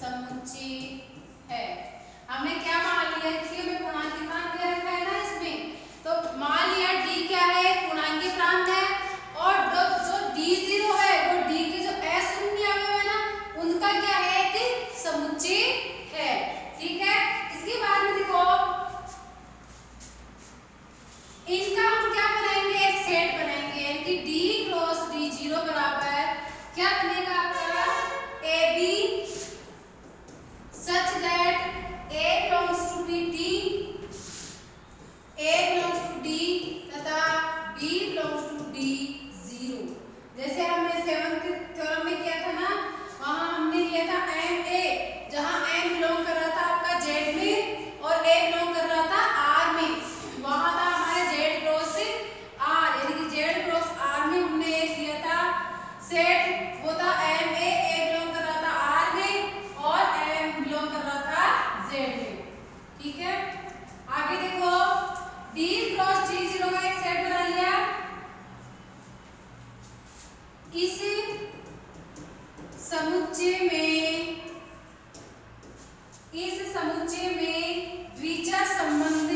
समुच्चय है। हमने क्या मान लिया, इसलिए हमें पूर्णांक प्रांत दे रखा है ना इसमें, तो मान लिया डी क्या है, पूर्णांक प्रांत है, और जो D0 है वो डी के जो अशून्य अवयव है ना उनका क्या है कि समुच्चय है। ठीक है, इसके बाद में देखो इनका हम क्या बनाएंगे, एक सेट बनाएंगे, यानी कि D क्रॉस D0 बराबर क्या बनेगा आपका, AB such that A belongs to D, A belongs to D तथा B belongs to D0। जैसे हमने सेवंथ थ्योरम में किया था ना, वहां हमने लिया था MA, जहां M बिलोंग कर रहा था आपका Z में और A बिलोंग कर रहा था R में, वहां था हमारे Z क्रॉस R, यानी कि Z क्रॉस R में हमने एक दिया था सेट, वो था MA, A बिलोंग कर रहा था R में और M बिलोंग कर रहा था Z में। ठीक है, आगे देखो D क्रॉस D0 का एक सेट बना लिया, इस समुच्चय में द्विचर संबंध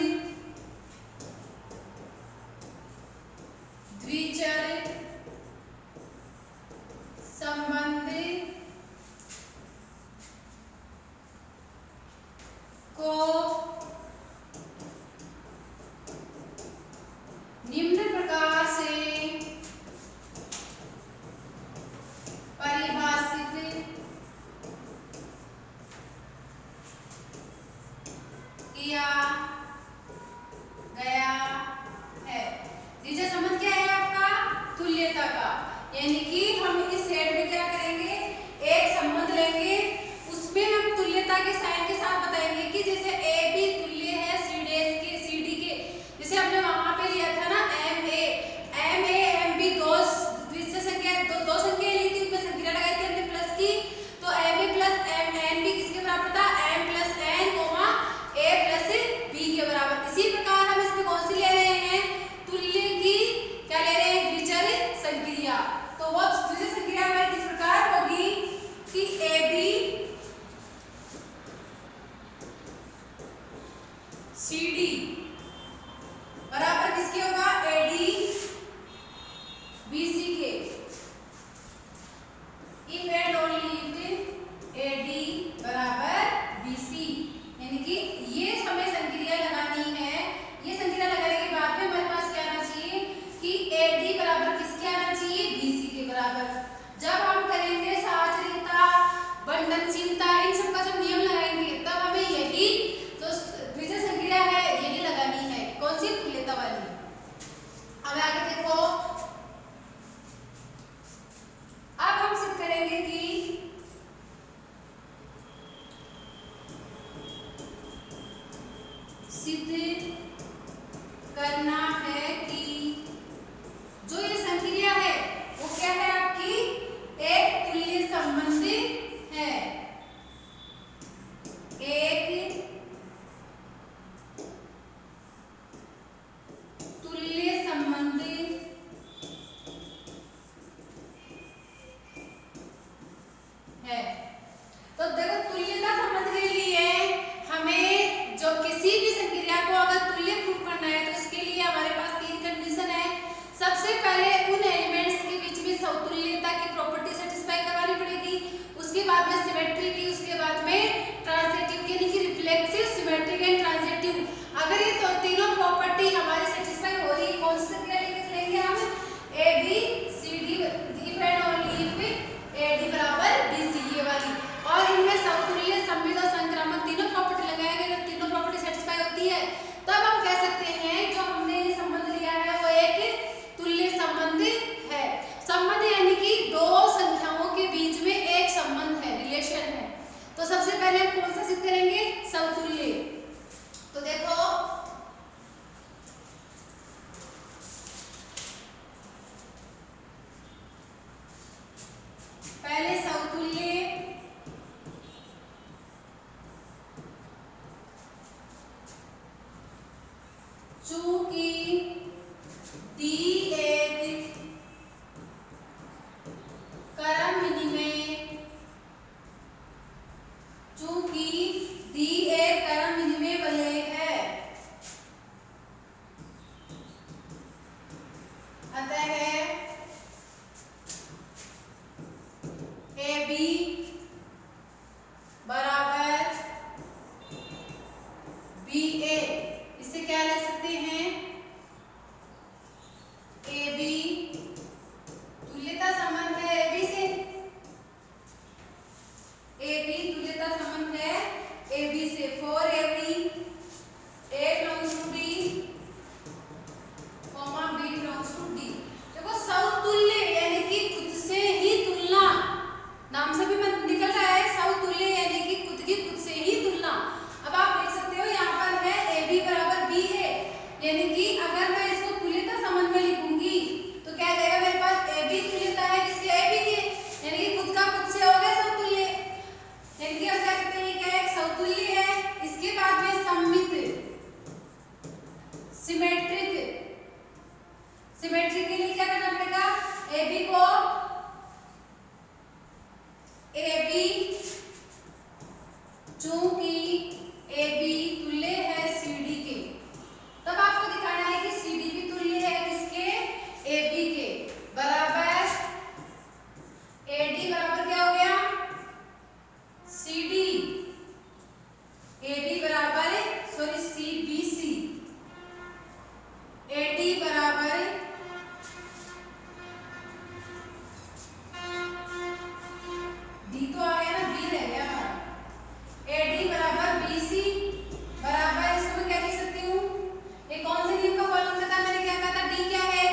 को निम्न प्रकार से परिभाषित किया गया है। द्विचर संबंध क्या है आपका, तुल्यता का, यानी कि हम इस सेट में क्या करेंगे, एक संबंध लेंगे, उसमें हम तुल्यता के साइन के साथ बताएंगे कि जैसे ए बी तुल्य है सी डी के, जैसे हमने वहां पे लिया था ना एम ए एम बी दो संख्या ली थी, उसमें संख्या लगाई थी हमने प्लस की, तो M A plus N B किसके बराबर था, M plus N A plus B के बराबर। इसी प्रकार हम इसमें कौन सी ले रहे हैं, तुल्य की क्या ले रहे हैं, द्विचर संक्रिया। तो वो द्विचर संक्रिया हमारी किस प्रकार होगी कि ए बी सी डी बराबर किसके होगा, ए डी बी सी के, if and only if A D बराबर बी सी, यानी कि ये हमें संक्रिया लगानी है। ये संक्रिया लगाने के बाद में हमारे पास क्या आना चाहिए कि ए डी बराबर किसके आना चाहिए, बी सी के बराबर। जब हम करेंगे साहचर्यता, बंधनशीलता, इन सबका जब नियम लगाएंगे तब हमें यही जो द्विचर संक्रिया है यही लगानी है, कौन सी, तुल्यता वाली। अब आगे देखो, अब हम सिद्ध करेंगे कि सिद्ध करना है कि जो ये संक्रिया है वो क्या है आपकी, एक तुल्य संबंध है, एक तुल्य संबंध है। तो देखो तुल्यता संबंध के लिए हमें जो किसी भी संक्रिया को अगर तुल्य प्रूव करना है तो इसके लिए हमारे पास तीन कंडीशन है। सबसे पहले उन एलिमेंट्स के बीच में समतुल्यता की प्रॉपर्टी सेटिस्फाई करवानी पड़ेगी, उसके बाद में सिमेट्री की, उसके बाद में ट्रांजिटिव यानी कि रिफ्लेक्सिव, सिमेट्रिक एंड ट्रांजिटिव। अगर ये तो तीनों प्रॉपर्टी हमारी सेटिस्फाई हो रही है, कौन सी संक्रिया लेके चलेंगे हम, A B C D, if and only if A D बराबर बी सी, ये वाली। और इनमें समतुल्य, संविद और संक्रामक तीनों प्रॉपर्टी लगाएंगे, अगर तीनों प्रॉपर्टी सेटिस्फाई चूंकि ए बी तुल्य है सी डी के, तब आपको दिखाना है कि सी डी भी तुल्य है किसके, ए बी के, बराबर ए डी बराबर क्या हो गया, सी डी, ए बी बराबर sorry C B C, A D बराबर डी तो आ गया ना, बी रह गया हमारा, ए डी बराबर बी सी बराबर, इसको मैं क्या लिख सकती हूँ, ये कौन से नियम का फॉलो करता है, मैंने क्या कहा था, डी क्या है,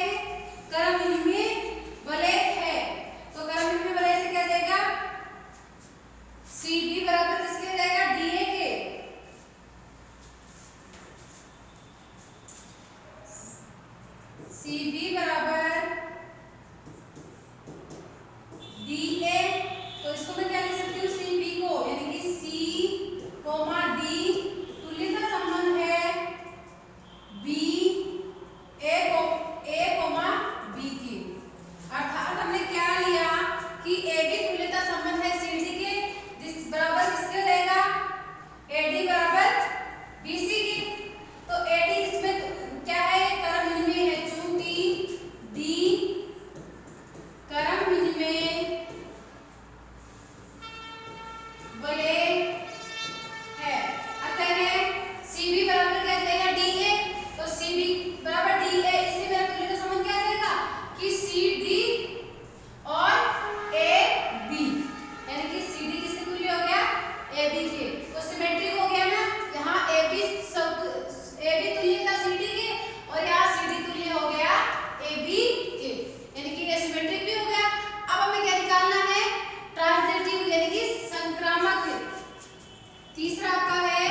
क्रम विनिमय वलय है, तो क्रम विनिमय वलय से क्या जाएगा, सी बी बराबर किसके जाएगा, डी ए के, सी बी बराबर डी ए, तो इसको मैं क्या लिख सकती हूँ, सी बी को, यानी कि सी कोमा डी तुल्यता संबंध है बी ए कोमा बी की, अर्थात हमने क्या लिया कि ए बी तुल्यता संबंध है सी डी के, जिस बराबर किसके हो जाएगा, ए डी बराबर बी सी की, तो ए डी इसमें क्या है, क्रम विनिमय है, चूंकि डी क्रम विनिमय वलय है, अतः सी बी बराबर क्या जाएगा, डी ए, तो सी बी बराबर डी ए, इससे मेरा तुल्यता संबंध क्या जाएगा कि सी डी और ए बी, यानी कि सी डी किसके तुल्य हो गया, ए बी के, तो सिमेट्रिक हो गया ना, यहाँ ए बी तुल्य था सी डी के और यहाँ सी डी तुल्य हो गया ए बी के, यानी कि ये सिमेट्रिक भी हो गया। अब हमें क्या निकालना है, ट्रांजिटिव यानी कि संक्रामक, तीसरा आपका है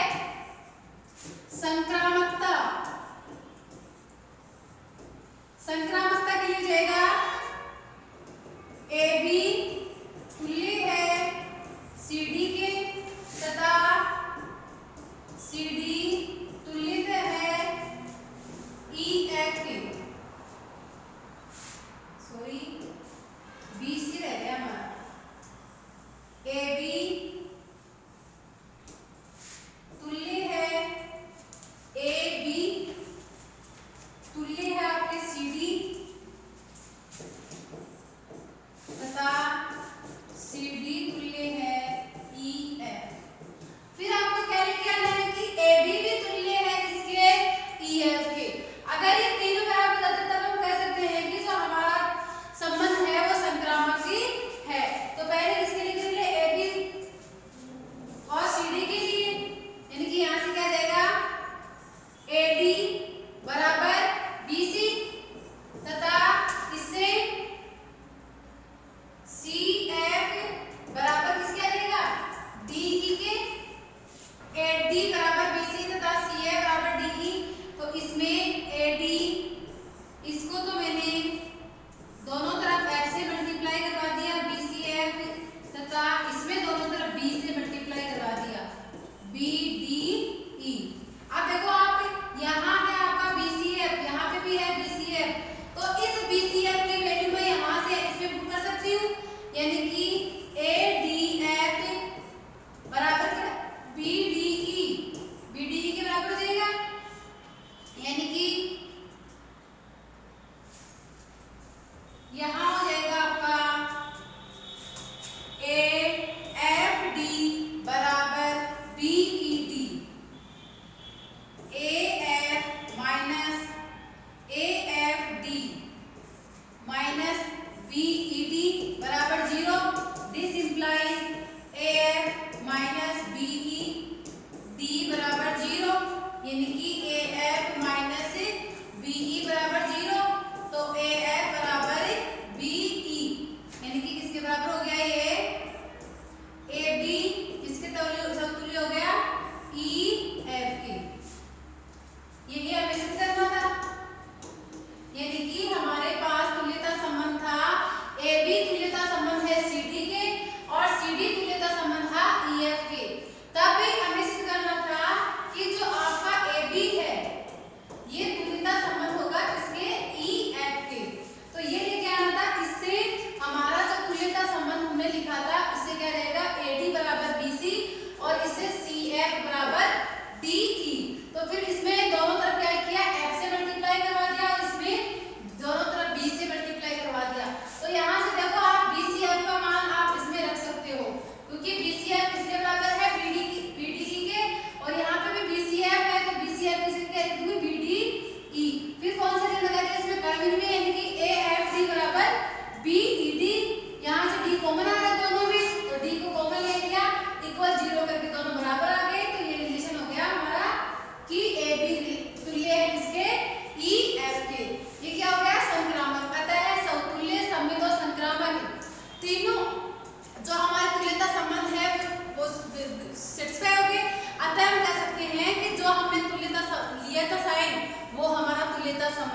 संक्रामकता, संक्रामकता के लिए जाएगा ए बी तुल्य है सी डी के तथा सी डी तुल्य है ई एफ के, सॉरी बी सी रह गया हमारा, ए बी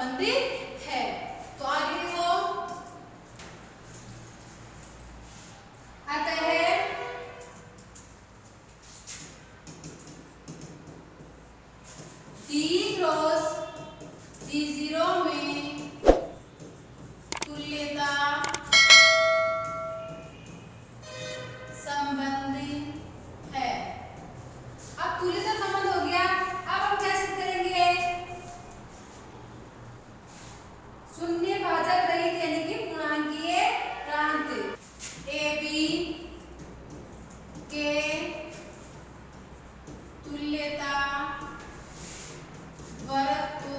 संबंधित है। तो आगे देखो, आता है D क्रॉस D0 में तुल्यता संबंधी है। अब तुल्यता संबंध हो गया, अब हम क्या सिद्ध करेंगे? शून्य भाजक रहित यानी कि पूर्णांकीय प्रांत AB के तुल्यता वर्ग को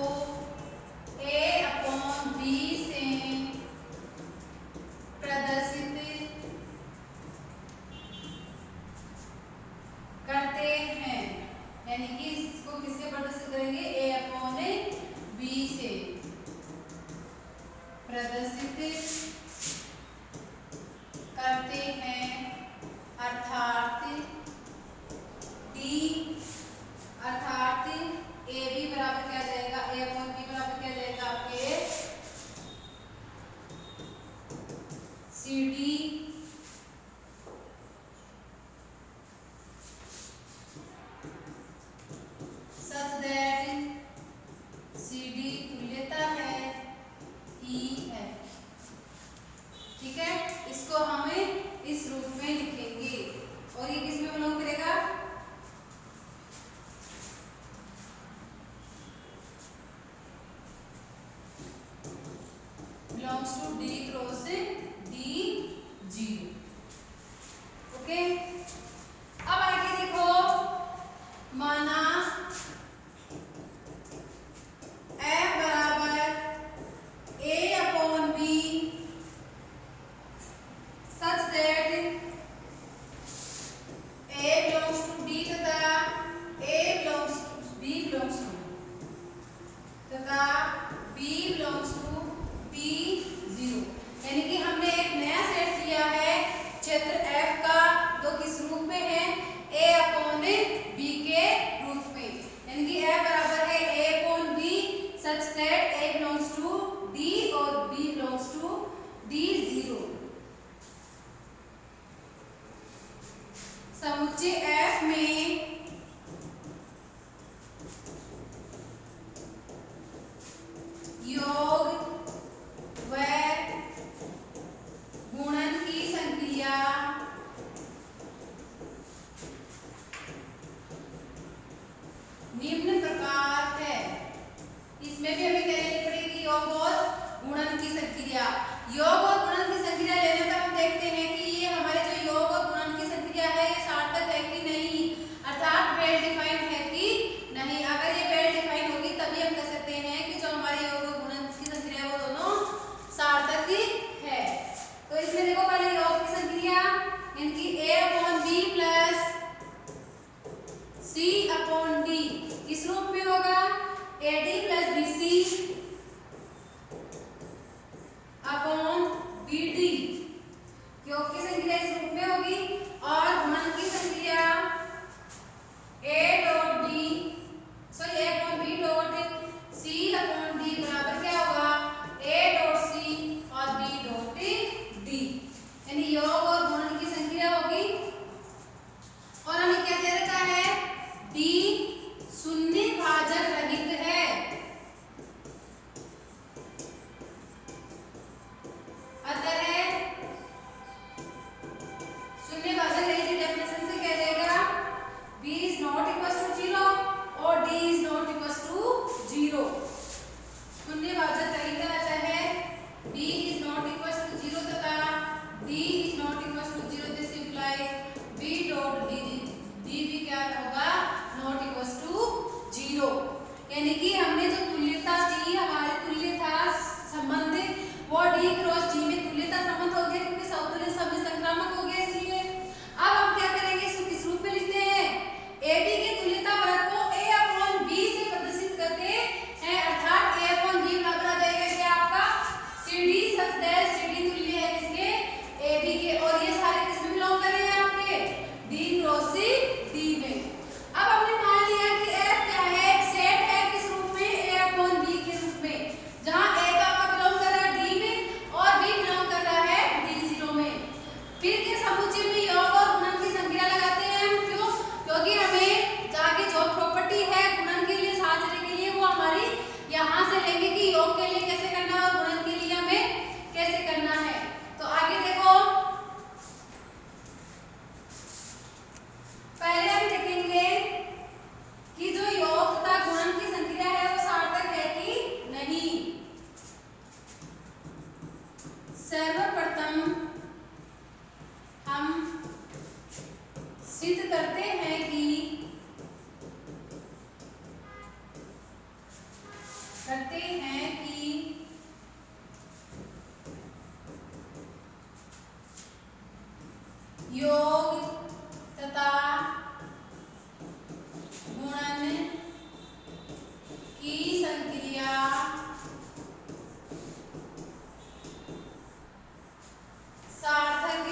A/B से प्रदर्शित करते हैं, यानी कि इसको किससे प्रदर्शित करेंगे? A/B से प्रदर्शित करते हैं, अर्थात AB बराबर क्या जाएगा? A/B बराबर क्या जाएगा? आपके CD such that CD तुल्यता है, E है। ठीक है, इसको हमें इस रूप में लिखेंगे और ये किस में बिलोंग करेगा? Belongs to D cross D0। Okay, अब आगे देखो, माना F बराबर A/B such that A belongs to D तथा B belongs to B0, यानी कि हमने एक नया सेट लिया है क्षेत्र F का, तो किस रूप में है? A/B के रूप में, यानी कि F बराबर है A/B such that A belongs to D और B belongs to D0। समुच्चय F में योग व गुणन की संक्रिया निम्न प्रकार है। इसमें भी हमें क्या लेनी पड़ेगी? योग और गुणन की संक्रिया। योग और गुणन की संक्रिया लेने पर हम देखते हैं कि ये हमारे जो योग और गुणन की संक्रिया है, ये सार्थक है कि नहीं, अर्थात वेल डिफाइंड है कि नहीं। अगर ये वेल डिफाइंड होगी तभी हम कह सकते हैं कि जो हमारे योग और गुणन की संक्रिया है वो दोनों सार्थक है। तो इसमें देखो, पहले योग की संक्रिया यानी कि A/B प्लस C/D किस रूप में होगा? AD plus BC upon BD। योग की संक्रिया इस रूप में होगी और गुणन की संक्रिया A/B डॉट C/D बराबर क्या होगा? A.C और B.D, यानी योग और गुणन की संक्रिया होगी। और हमें क्या दे रखा है? D शून्य भाजक रहित है। सिद्ध करते हैं कि योग तथा गुणन की संक्रिया सार्थक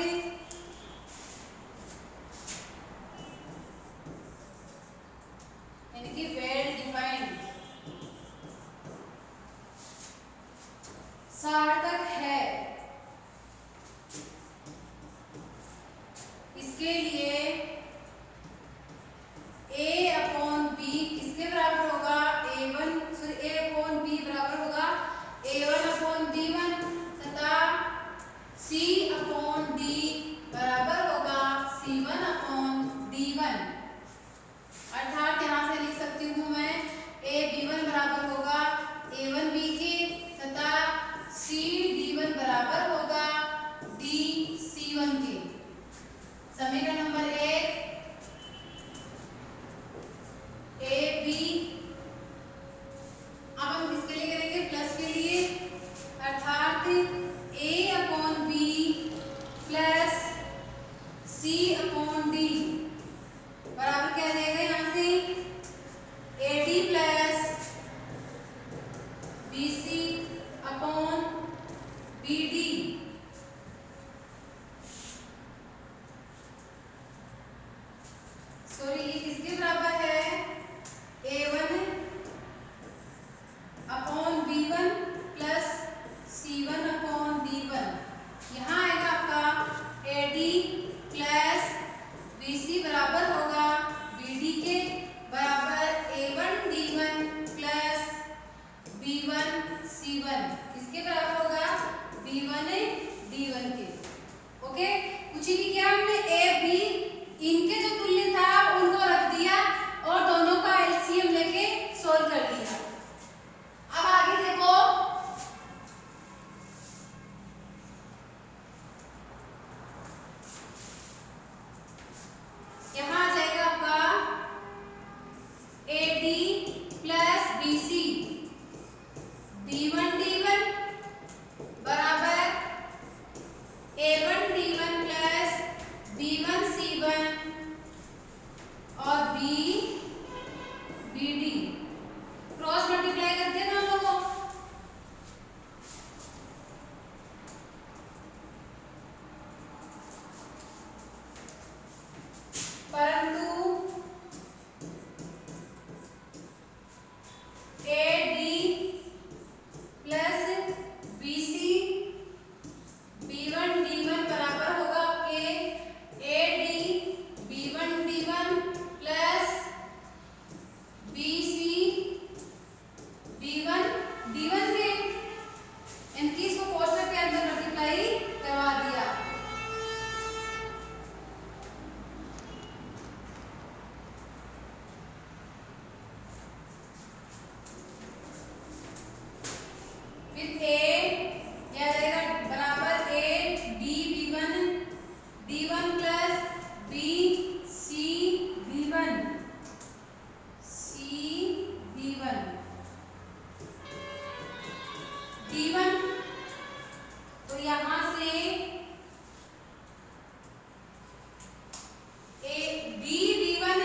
यानी कि वेल डिफाइंड सार्थक है। इसके लिए a अपॉन b किसके बराबर होगा, a अपॉन b बराबर होगा a1 अपॉन b1 तथा c अपॉन d बराबर होगा c1 अपॉन d1। अर्थात यहाँ से लिख सकती हूँ मैं a b1 बराबर होगा a1 b के तथा c d1 बराबर होगा d c1 के। समीकरण नंबर 1 ए बी, अब हम किसके लिए करेंगे, प्लस के लिए, अर्थात a upon B plus c upon D बराबर क्या आ जाएगा यहाँ से A D plus B C upon B D. Sorry, ये किसके बराबर है, a1 upon b1 plus c1 upon d1। यहाँ आएगा आपका ad प्लस bc बराबर होगा bd के बराबर a1 d1 plus b1 c1 किसके बराबर होगा, b1 d1 के। ओके, कुछ ही नहीं किया हमने, a b इनके जो तुल्य था उनको रख दिया और दोनों का एलसीएम लेके सोल्व कर दिया। अब आगे देखो, यहाँ आ जाएगा आपका AD plus BC D1 D1 बराबर A1 D1 plus B1 C1 और B BD क्रॉस मल्टीप्लाई कर दिया दोनों को। परंतु AD plus BC B1 D1 बराबर होगा आपके AD B1 D1 plus BC B1 D1 के, इनकी इसको कोष्ठक के अंदर मल्टीप्लाई करवा दिया। फिर a या जाएगा बराबर a d b1 d1 plus b c b1 c b1 d1। तो यहाँ से a d b1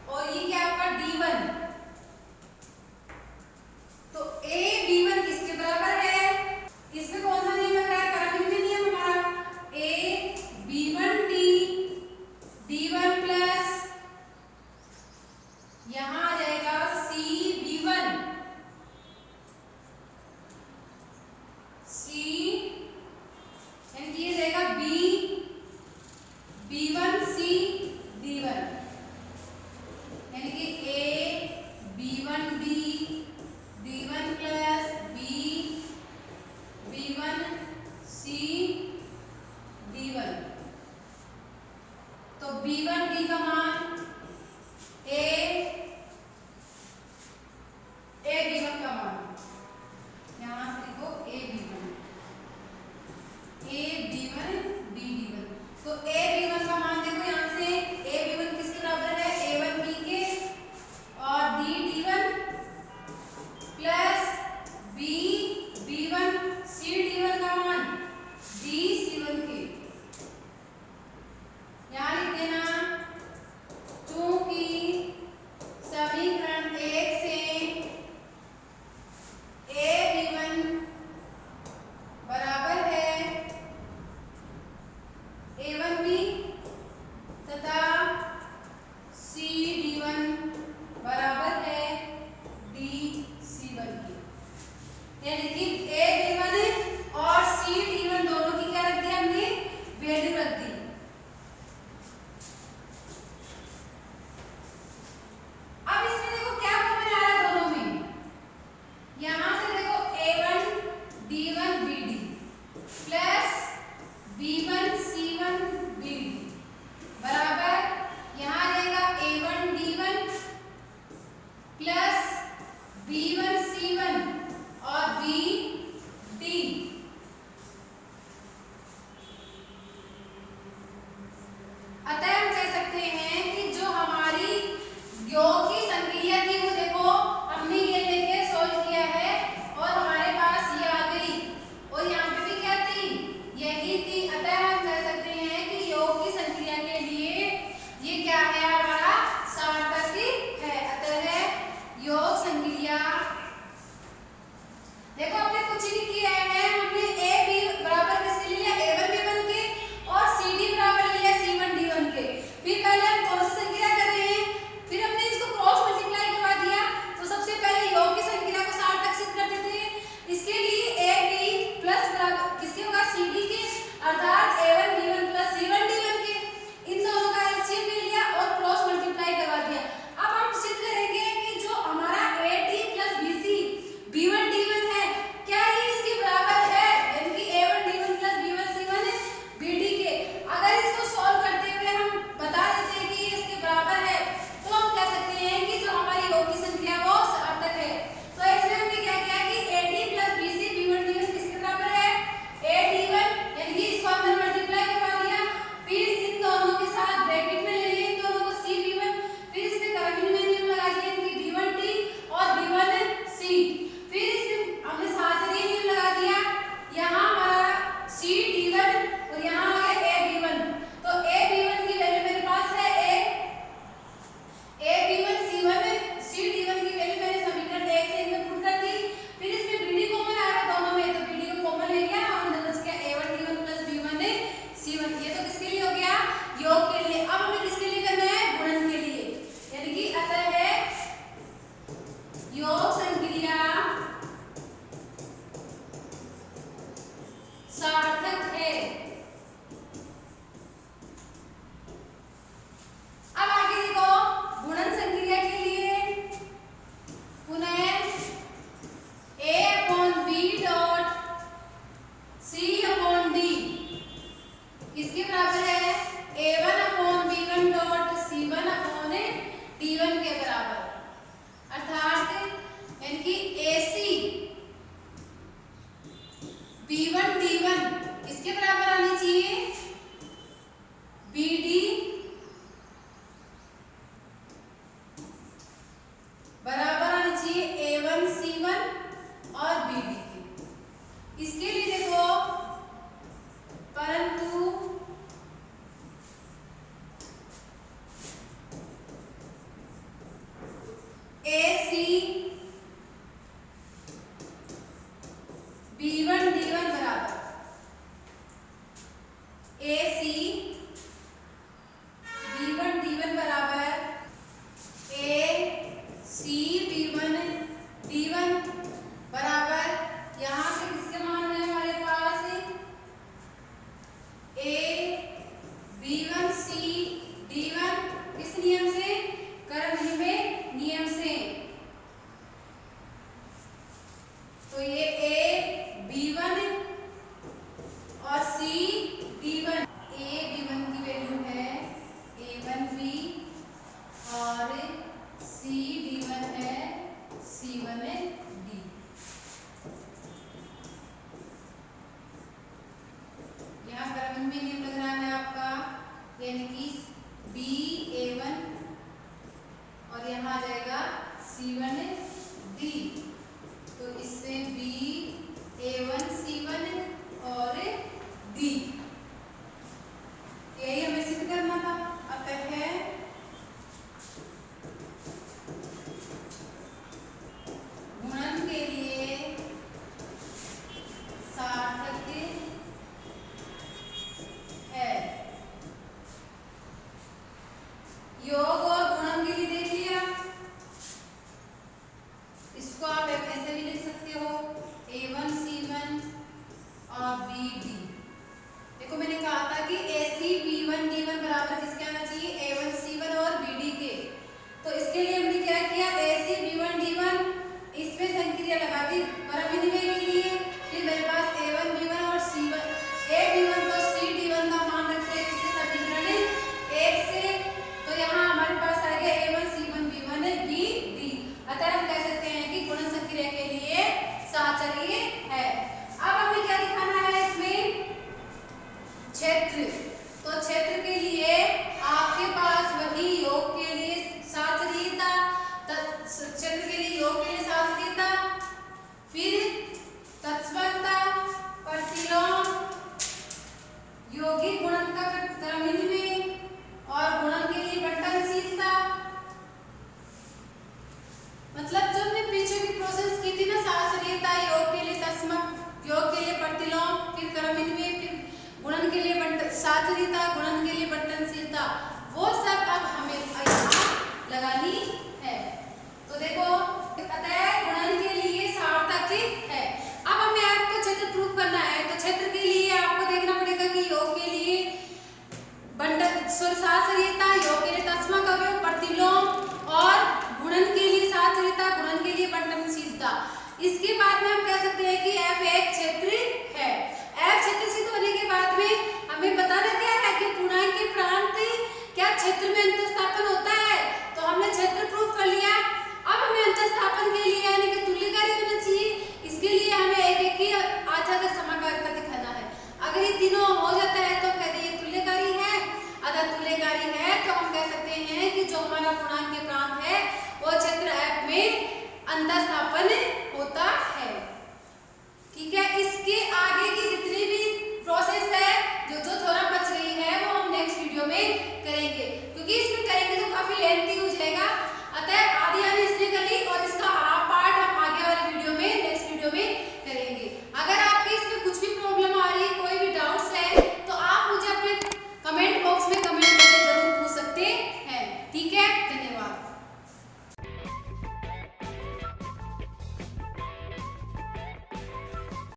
और ये क्या आपका d1, तो a b1 किसके बराबर है, इसमें कौन सा नियम लग रहा है, कारक में नियम हमारा a b1 d d1 plus यहाँ आ जाएगा c b1 c यानी ये रहेगा b b1 c d1 यानी कि a b1 d d1 plus b b1 c d1। तो b1 d का मान